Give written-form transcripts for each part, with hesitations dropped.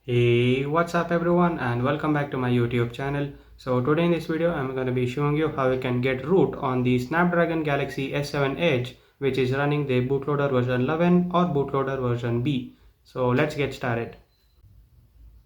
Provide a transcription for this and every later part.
Hey, what's up everyone and welcome back to my YouTube channel. So today in this video I'm going to be showing you how you can get root on the Snapdragon Galaxy S7 Edge, which is running the bootloader version 11 or bootloader version B. So let's get started.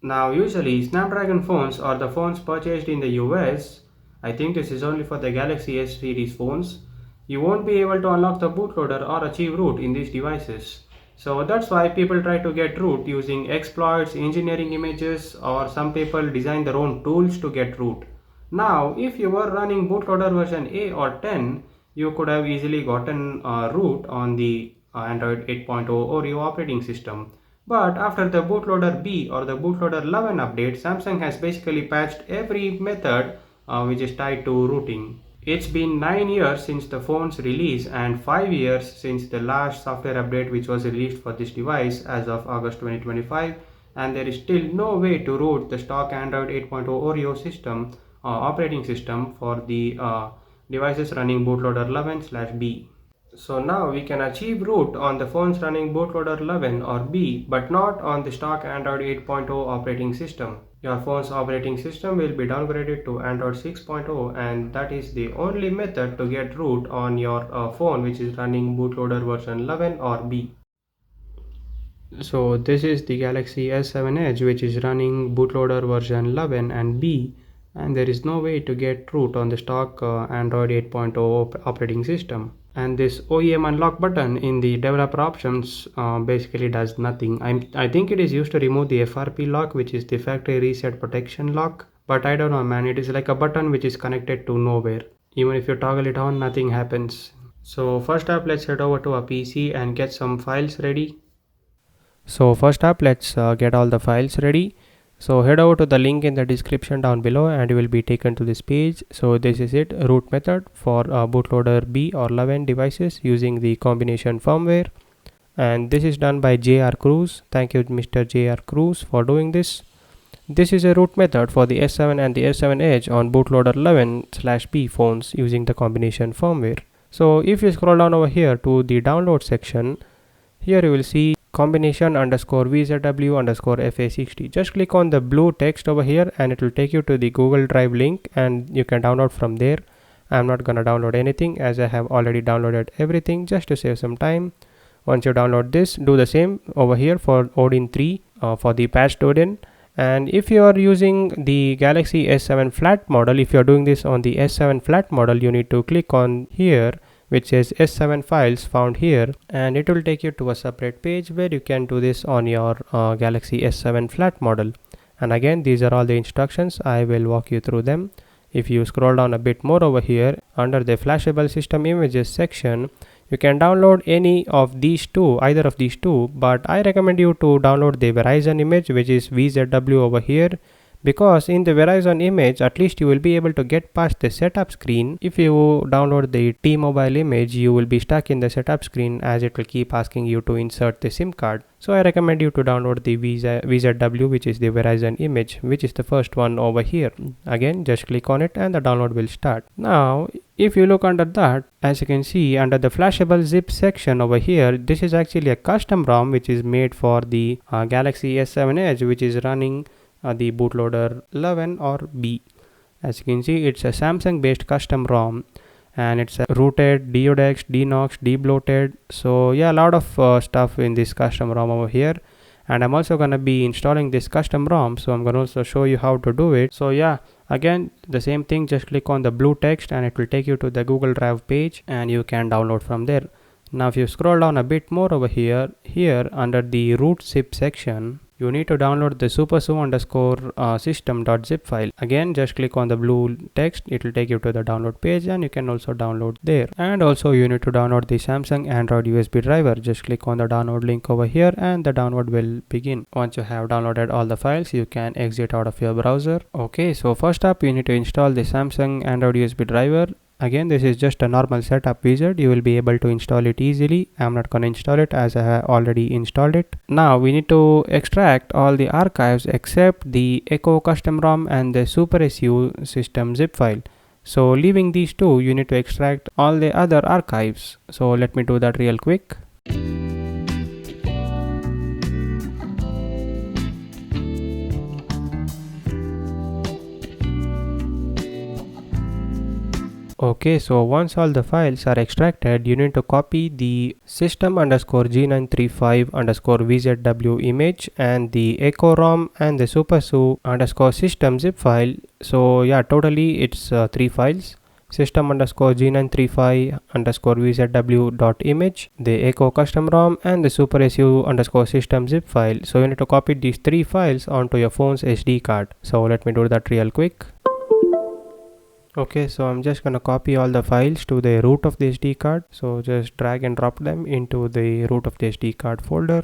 Now usually Snapdragon phones or the phones purchased in the US, I think this is only for the Galaxy S series phones, you won't be able to unlock the bootloader or achieve root in these devices. So that's why people try to get root using exploits, engineering images, or some people design their own tools to get root. Now if you were running bootloader version A or 10, you could have easily gotten root on the Android 8.0 Oreo operating system. But after the bootloader B or the bootloader 11 update, Samsung has basically patched every method which is tied to rooting. It's been 9 years since the phone's release and 5 years since the last software update which was released for this device as of August 2025, and there is still no way to root the stock Android 8.0 Oreo system operating system for the devices running bootloader 11/B. So now we can achieve root on the phones running bootloader 11 or B, but not on the stock Android 8.0 operating system. Your phone's operating system will be downgraded to Android 6.0, and that is the only method to get root on your phone which is running bootloader version 11 or B. So this is the Galaxy S7 Edge which is running bootloader version 11 and B, and there is no way to get root on the stock Android 8.0 operating system. And this OEM unlock button in the developer options basically does nothing. I think it is used to remove the FRP lock, which is the factory reset protection lock, but I don't know man, it is like a button which is connected to nowhere. Even if you toggle it on, nothing happens. So first up, let's head over to a PC and get some files ready. So first up, let's get all the files ready. So head over to the link in the description down below and you will be taken to this page. So this is it, root method for bootloader B or 11 devices using the combination firmware. And this is done by jrkruse. Thank you Mr. jrkruse for doing this. This is a root method for the S7 and the S7 Edge on bootloader 11/B phones using the combination firmware. So if you scroll down over here to the download section, here you will see combination underscore VZW underscore FA60. Just click on the blue text over here and it will take you to the Google Drive link and you can download from there. I'm not gonna download anything as I have already downloaded everything just to save some time. Once you download this, do the same over here for Odin 3 for the patched Odin. And if you are using the Galaxy S7 flat model, if you are doing this on the S7 flat model, you need to click on here which says S7 files found here, and it will take you to a separate page where you can do this on your Galaxy S7 flat model. And again, these are all the instructions. I will walk you through them. If you scroll down a bit more over here under the flashable system images section, you can download any of these two, either of these two, but I recommend you to download the Verizon image which is VZW over here, because in the Verizon image at least you will be able to get past the setup screen. If you download the T-Mobile image, you will be stuck in the setup screen as it will keep asking you to insert the SIM card. So I recommend you to download the VZW which is the Verizon image, which is the first one over here. Again, just click on it and the download will start. Now if you look under that, as you can see under the flashable zip section over here, this is actually a custom ROM which is made for the Galaxy S7 Edge which is running the bootloader 11 or B. As you can see, it's a Samsung based custom ROM and it's rooted, deodexed, denoxed, debloated. So yeah, a lot of stuff in this custom ROM over here. And I'm also gonna be installing this custom ROM, so I'm gonna also show you how to do it. So yeah, again the same thing, just click on the blue text and it will take you to the Google Drive page and you can download from there. Now if you scroll down a bit more over here under the root zip section, you need to download the supersu underscore system.zip file. Again, just click on the blue text, it will take you to the download page and you can also download there. And also you need to download the Samsung Android USB driver. Just click on the download link over here and the download will begin. Once you have downloaded all the files, you can exit out of your browser. Okay, so first up you need to install the Samsung Android USB driver. Again, this is just a normal setup wizard. You will be able to install it easily. I'm not going to install it as I have already installed it. Now we need to extract all the archives except the Echo Custom ROM and the SuperSU system zip file. So leaving these two, you need to extract all the other archives. So let me do that real quick. Okay, so once all the files are extracted, you need to copy the system_G935_VZW image and the echo rom and the supersu_system zip file. So yeah, totally it's 3 files: system_G935_VZW.image, the echo custom rom, and the supersu_system zip file. So you need to copy these 3 files onto your phone's SD card. So let me do that real quick. Okay, so I'm just gonna copy all the files to the root of the SD card. So just drag and drop them into the root of the SD card folder.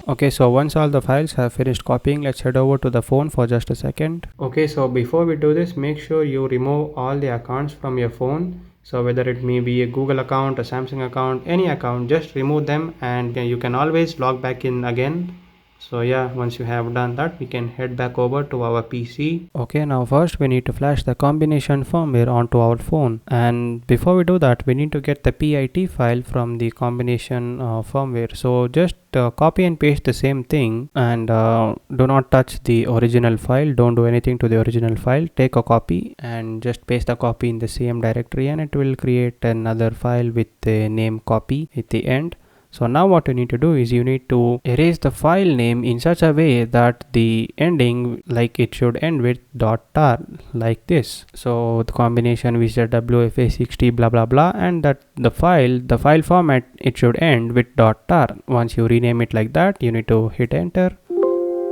Okay, so once all the files have finished copying, let's head over to the phone for just a second. Okay, so before we do this, make sure you remove all the accounts from your phone. So whether it may be a Google account, a Samsung account, any account, just remove them and you can always log back in again. So yeah, once you have done that, we can head back over to our PC. Okay, now first we need to flash the combination firmware onto our phone, and before we do that, we need to get the PIT file from the combination firmware. So just copy and paste the same thing, and do not touch the original file. Don't do anything to the original file. Take a copy and just paste the copy in the same directory, and it will create another file with the name copy at the end. So now what you need to do is you need to erase the file name in such a way that the ending, like it should end with .tar like this. So the combination with the WFA60 blah blah blah, and that the file format, it should end with .tar. Once you rename it like that, you need to hit enter,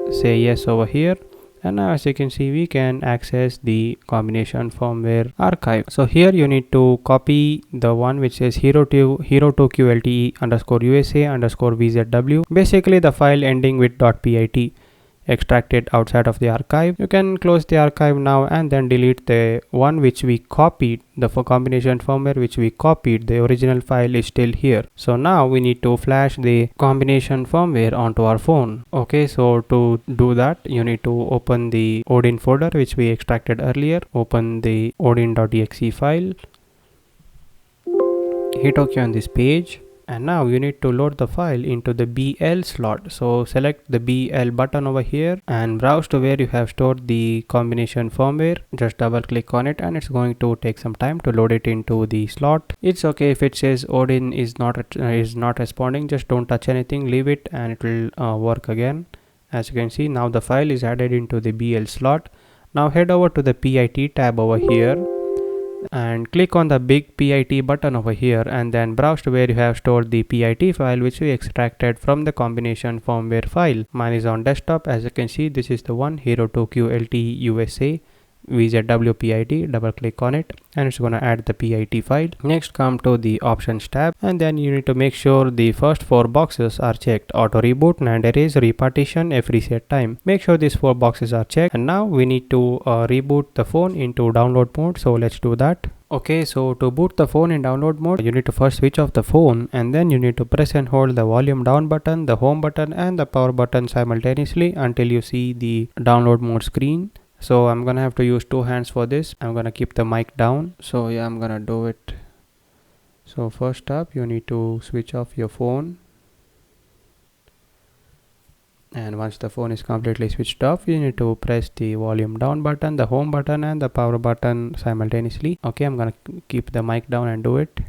say yes over here. And now as you can see, we can access the combination firmware archive. So here you need to copy the one which says hero2QLTE_USA_VZW. Basically the file ending with .pit. Extract it outside of the archive. You can close the archive now and then delete the one which we copied, the combination firmware which we copied. The original file is still here. So now we need to flash the combination firmware onto our phone. Okay, so to do that, you need to open the Odin folder which we extracted earlier. Open the odin.exe file. Hit OK on this page. And now you need to load the file into the BL slot. So select the BL button over here and browse to where you have stored the combination firmware. Just double click on it and it's going to take some time to load it into the slot. It's okay if it says Odin is not responding. Just don't touch anything, leave it, and it will work again. As you can see, now the file is added into the BL slot. Now head over to the PIT tab over here and click on the big PIT button over here, and then browse to where you have stored the PIT file which we extracted from the combination firmware file. Mine is on desktop. As you can see, this is the one, hero2QLTE USA VZW PIT. Double click on it and it's gonna add the PIT file. Next, come to the options tab, and then you need to make sure the first 4 boxes are checked: auto reboot, NAND erase, repartition, F reset time. Make sure these 4 boxes are checked. And now we need to reboot the phone into download mode. So let's do that. Okay, so to boot the phone in download mode, you need to first switch off the phone, and then you need to press and hold the volume down button, the home button, and the power button simultaneously until you see the download mode screen. So I'm gonna have to use 2 hands for this. I'm gonna keep the mic down. So yeah, I'm gonna do it. So first up, you need to switch off your phone. And once the phone is completely switched off, you need to press the volume down button, the home button, and the power button simultaneously. Okay, I'm gonna keep the mic down and do it.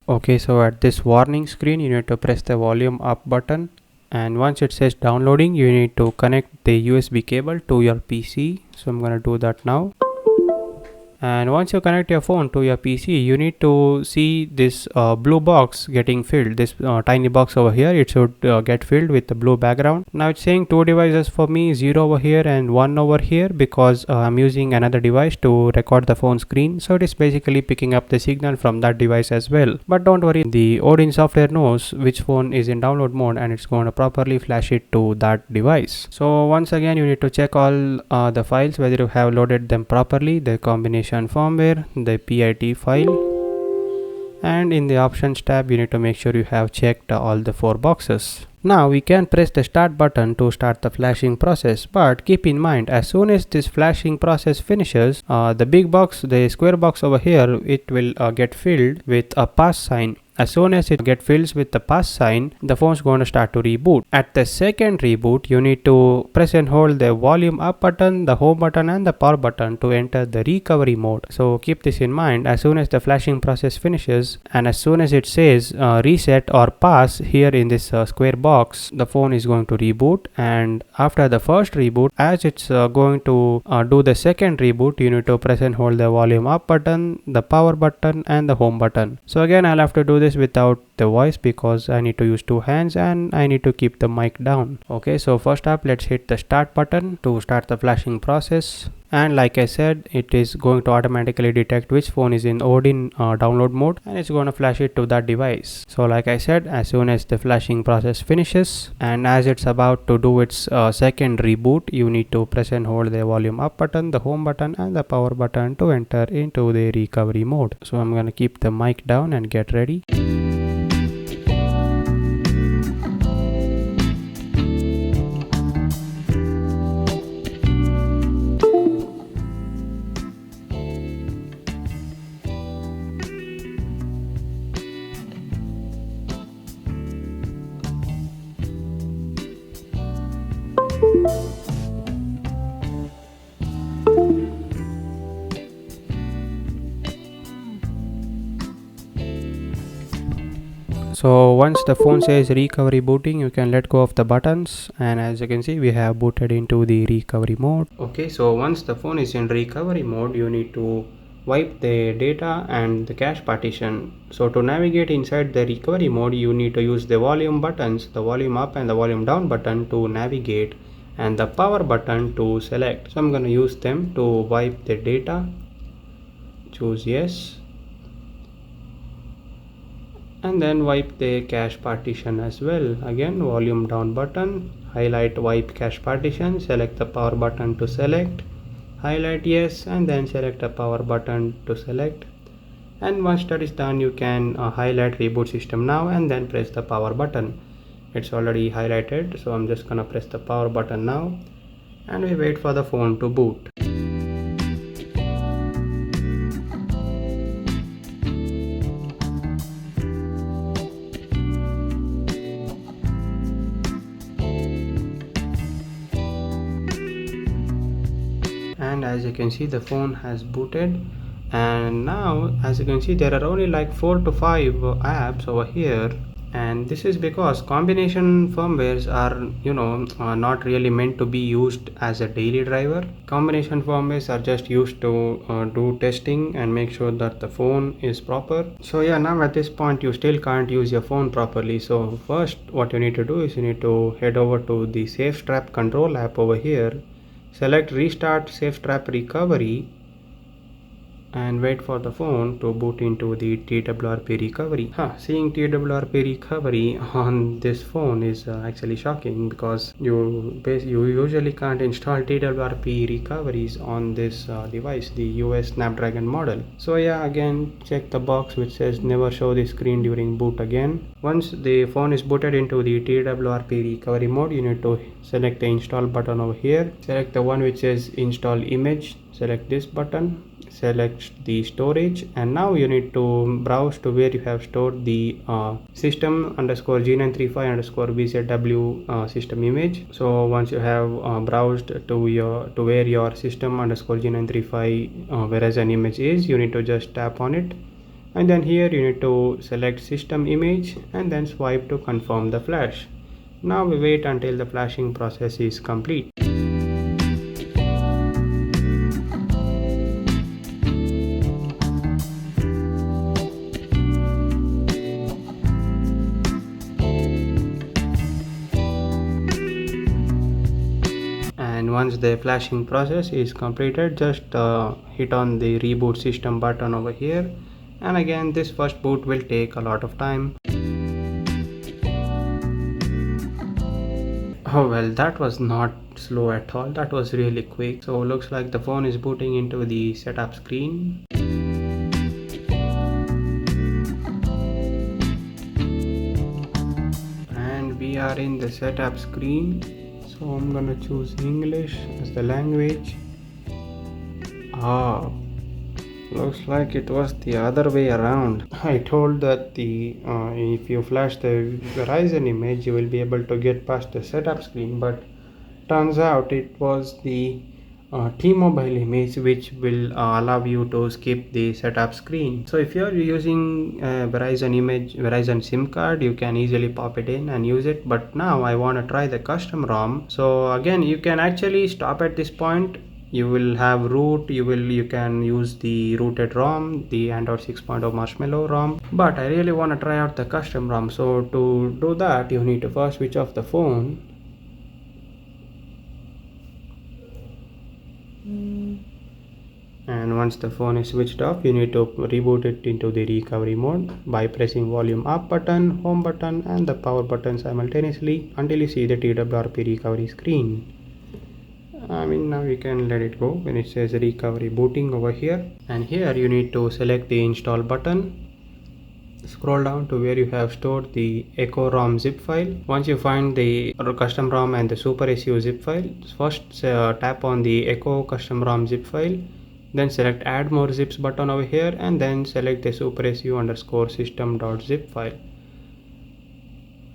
Okay, so at this warning screen, you need to press the volume up button, and once it says downloading, you need to connect the USB cable to your PC. So I'm gonna do that now. And once you connect your phone to your PC, you need to see this blue box getting filled. This tiny box over here, it should get filled with the blue background. Now it's saying two devices for me, 0 over here and 1 over here, because I'm using another device to record the phone screen. So it is basically picking up the signal from that device as well. But don't worry, the Odin software knows which phone is in download mode and it's going to properly flash it to that device. So once again, you need to check all the files, whether you have loaded them properly, the combination firmware, the PIT file, and in the options tab you need to make sure you have checked all the 4 boxes. Now we can press the start button to start the flashing process, but keep in mind, as soon as this flashing process finishes, the big box, the square box over here, it will get filled with a pass sign. As soon as it gets filled with the pass sign, the phone is going to start to reboot. At the second reboot, you need to press and hold the volume up button, the home button and the power button to enter the recovery mode. So keep this in mind. As soon as the flashing process finishes and as soon as it says reset or pass here in this square box, the phone is going to reboot. And after the first reboot, as it's going to do the second reboot, you need to press and hold the volume up button, the power button and the home button. So again, I'll have to do this without the voice because I need to use 2 hands and I need to keep the mic down. Okay, so first up, let's hit the start button to start the flashing process. And like I said, it is going to automatically detect which phone is in Odin download mode and it's going to flash it to that device. So like I said, as soon as the flashing process finishes and as it's about to do its second reboot, you need to press and hold the volume up button, the home button and the power button to enter into the recovery mode. So I'm going to keep the mic down and get ready. So once the phone says recovery booting, you can let go of the buttons and as you can see, we have booted into the recovery mode. Okay, so once the phone is in recovery mode, you need to wipe the data and the cache partition. So to navigate inside the recovery mode, you need to use the volume buttons, the volume up and the volume down button to navigate and the power button to select. So I'm going to use them to wipe the data. Choose yes. And then wipe the cache partition as well. Again, volume down button, highlight wipe cache partition, select the power button to select, highlight yes, and then select the power button to select. And once that is done, you can highlight reboot system now and then press the power button. It's already highlighted, so I'm just gonna press the power button now and we wait for the phone to boot. And as you can see, the phone has booted, and now as you can see, there are only like 4 to 5 apps over here, and this is because combination firmwares are not really meant to be used as a daily driver. Combination firmwares are just used to do testing and make sure that the phone is proper. So yeah, now at this point you still can't use your phone properly. So first what you need to do is you need to head over to the safe strap control app over here, select restart safe strap recovery and wait for the phone to boot into the TWRP recovery. Seeing TWRP recovery on this phone is actually shocking because you usually can't install TWRP recoveries on this device, the US Snapdragon model. So yeah, again check the box which says never show the screen during boot again. Once the phone is booted into the TWRP recovery mode, you need to select the install button over here, select the one which says install image, select this button, select the storage, and now you need to browse to where you have stored the system_G935_VZW system image. So once you have browsed to where your system_G935 Verizon image is, you need to just tap on it, and then here you need to select system image and then swipe to confirm the flash. Now we wait until the flashing process is complete. once the flashing process is completed, just hit on the reboot system button over here, and again this first boot will take a lot of time. Oh well, that was not slow at all, that was really quick. So looks like the phone is booting into the setup screen. And we are in the setup screen. So I'm gonna choose English as the language. Looks like it was the other way around. I told that if you flash the Verizon image, you will be able to get past the setup screen, but turns out it was the T-Mobile image which will allow you to skip the setup screen. So if you are using Verizon SIM card, you can easily pop it in and use it. But now I want to try the custom ROM. So again, you can actually stop at this point. You will have root, you can use the rooted ROM, the Android 6.0 Marshmallow ROM, but I really want to try out the custom ROM. So to do that, you need to first switch off the phone. And once the phone is switched off, you need to reboot it into the recovery mode by pressing volume up button, home button and the power button simultaneously until you see the TWRP recovery screen. Now you can let it go when it says recovery booting over here, and here you need to select the install button. Scroll down to where you have stored the Echo ROM zip file. Once you find the custom ROM and the Super SU zip file, first tap on the Echo custom ROM zip file, then select add more zips button over here, and then select the Super SU _ system.zip file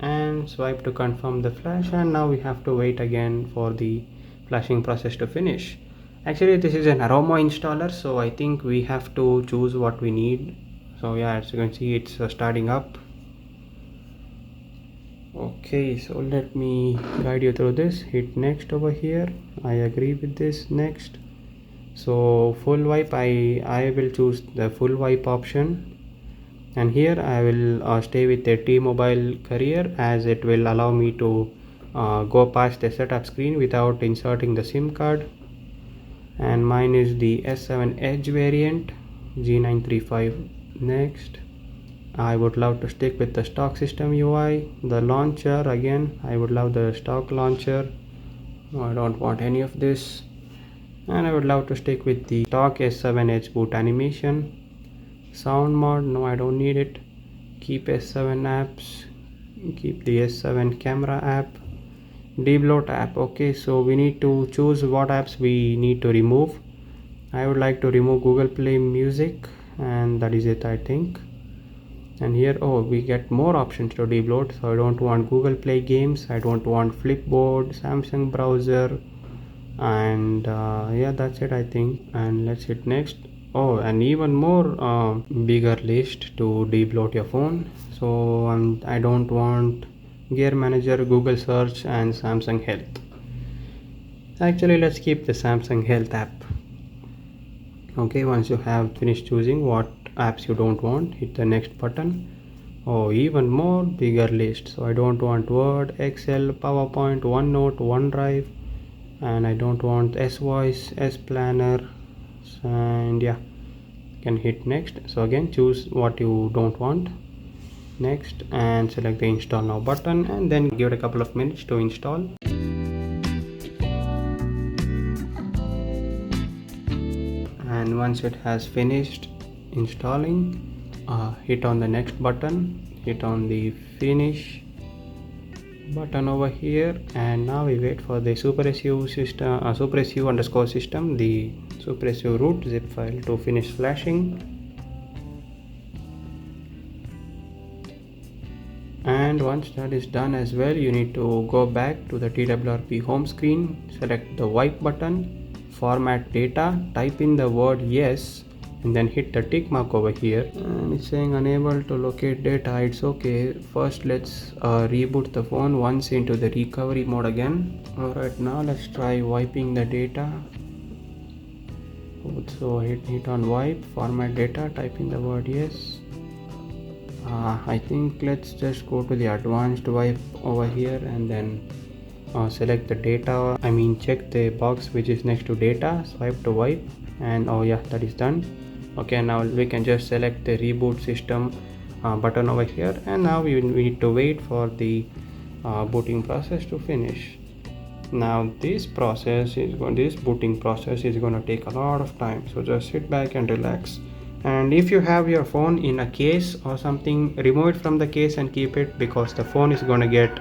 and swipe to confirm the flash. And now we have to wait again for the flashing process to finish. Actually this is an aroma installer, so I think we have to choose what we need. So yeah, as you can see, it's starting up. Okay, so let me guide you through this. Hit next over here. I agree with this. Next. So full wipe, I will choose the full wipe option, and here I will stay with the T-Mobile carrier, as it will allow me to go past the setup screen without inserting the SIM card. And mine is the S7 Edge variant G935. Next, I would love to stick with the stock system UI. The launcher, again I would love the stock launcher. No, I don't want any of this. And I would love to stick with the stock S7 Edge boot animation. Sound mod, no, I don't need it. Keep S7 apps, keep the S7 camera app. Debloat app. Okay, so we need to choose what apps we need to remove. I would like to remove Google Play Music, and that is it, I think. And here, we get more options to debloat. So I don't want Google Play games, I don't want Flipboard, Samsung browser, and yeah, that's it, I think. And let's hit next. And even more bigger list to debloat your phone. So I don't want Gear Manager, Google Search and Samsung Health. Actually, let's keep the Samsung Health app. Okay, once you have finished choosing what apps you don't want, hit the next button. Even more bigger list. So I don't want Word, Excel, PowerPoint, OneNote, OneDrive, and I don't want S-Voice, S-Planner, and yeah, you can hit next. So again, choose what you don't want. Next, and select the install now button, and then give it a couple of minutes to install. And once it has finished installing, hit on the next button, hit on the finish button over here, and now we wait for the Super SU system, Super SU _ system, the Super SU root zip file to finish flashing. And once that is done as well, you need to go back to the TWRP home screen, select the wipe button, format data, type in the word yes, and then hit the tick mark over here. And it's saying unable to locate data. It's okay. First let's reboot the phone once into the recovery mode again. Alright, now let's try wiping the data. So hit on wipe, format data, type in the word yes. I think let's just go to the advanced wipe over here, and then select the data, check the box which is next to data, swipe to wipe, and oh yeah, that is done. Okay, now we can just select the reboot system button over here, and now we need to wait for the booting process to finish. Now this booting process is going to take a lot of time, so just sit back and relax. And if you have your phone in a case or something, remove it from the case and keep it, because the phone is going to get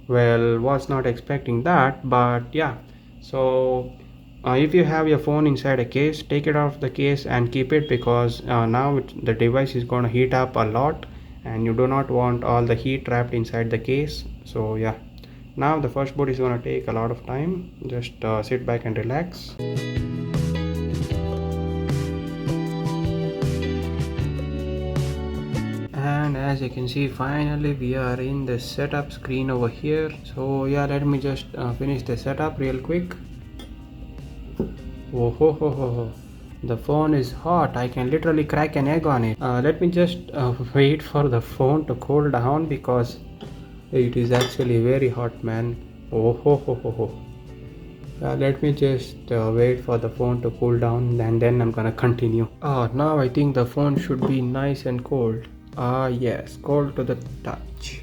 well, was not expecting that, but yeah. So if you have your phone inside a case, take it out of the case and keep it, because now the device is going to heat up a lot, and you do not want all the heat trapped inside the case. So yeah, now the first boot is going to take a lot of time. Just sit back and relax. And as you can see, finally we are in the setup screen over here. So yeah, let me just finish the setup real quick. Oh ho ho ho ho, the phone is hot. I can literally crack an egg on it. Let me just wait for the phone to cool down, because it is actually very hot, man. Oh ho ho ho ho. Let me just wait for the phone to cool down, and then I'm gonna continue. Now I think the phone should be nice and cold. Yes, cold to the touch.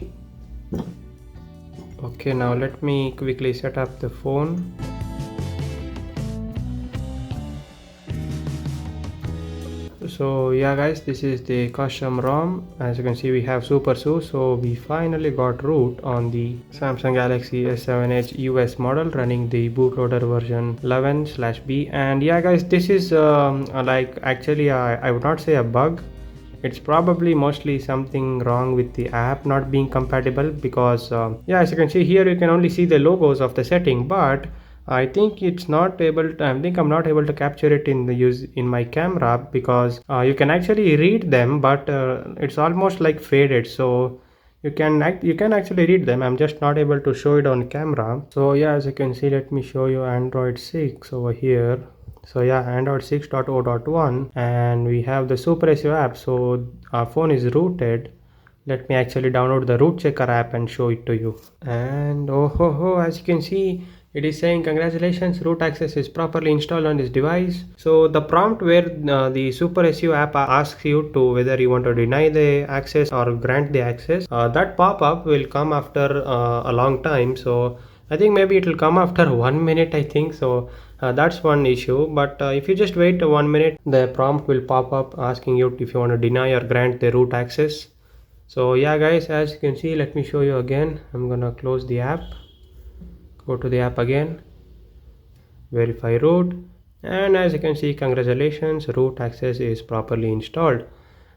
Okay, now let me quickly set up the phone. So yeah guys, this is the custom ROM. As you can see, we have Super SUSE. So we finally got root on the Samsung Galaxy S7 Edge US model running the bootloader version 11/B. And yeah guys, this is like actually I would not say a bug. It's probably mostly something wrong with the app not being compatible, because yeah, as you can see here, you can only see the logos of the setting, but I think it's not able to, I'm not able to capture it in my camera, because you can actually read them, but it's almost like faded. So you can actually read them. I'm just not able to show it on camera. So yeah, as you can see, let me show you Android 6 over here. So yeah, Android 6.0.1, and we have the Super SEO app. So our phone is rooted. Let me actually download the root checker app and show it to you. And oh ho ho, as you can see, it is saying congratulations, root access is properly installed on this device. So the prompt where the Super SEO app asks you to whether you want to deny the access or grant the access, that pop-up will come after a long time. So I think maybe it will come after 1 minute, I think so. That's one issue, but if you just wait 1 minute, the prompt will pop up asking you if you want to deny or grant the root access. So yeah guys, as you can see, let me show you again. I'm gonna close the app, go to the app again, verify root, and as you can see, congratulations, root access is properly installed.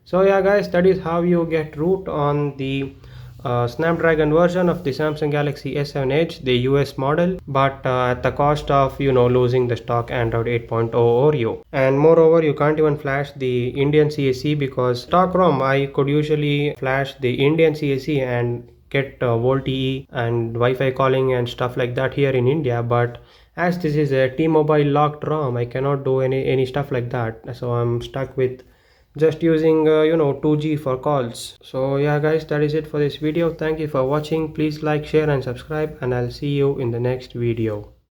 So yeah guys, that is how you get root on the Snapdragon version of the Samsung Galaxy S7 Edge, the US model, but at the cost of losing the stock Android 8.0 Oreo. And moreover, you can't even flash the Indian CSC, because stock ROM I could usually flash the Indian CSC and get VoLTE and Wi-Fi calling and stuff like that here in India, but as this is a T-Mobile locked ROM, I cannot do any stuff like that. So I'm stuck with just using 2G for calls. So yeah guys, that is it for this video. Thank you for watching. Please like, share and subscribe, and I'll see you in the next video.